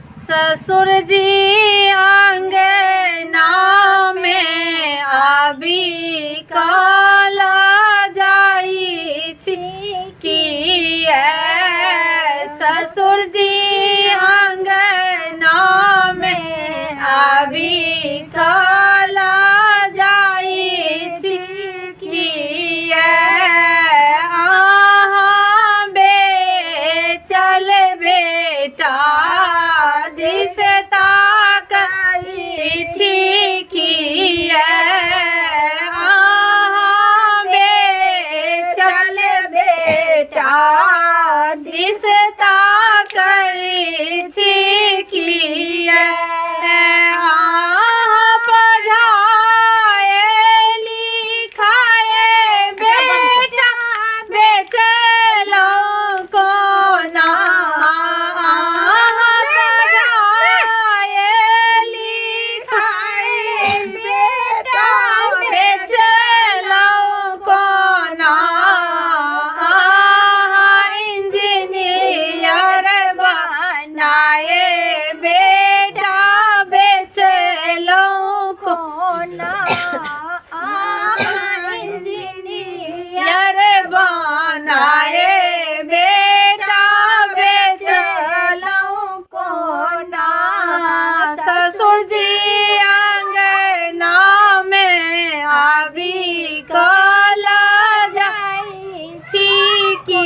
ससुर जी अंगना में आबी काला जाई किए। ससुर जी अंगना में आबी काला जाई किए। आहाँ बेचल बेटा दिसता कही किए। आहाँ बेचल बेटा दिसता कही किए। आहाँ पढ़ाए लिखाए बेटा बेचलो कोना। इंजीनियर बनाए बेटा बेचलो कोना। ससुर जी अंगना में आबी काला जाई की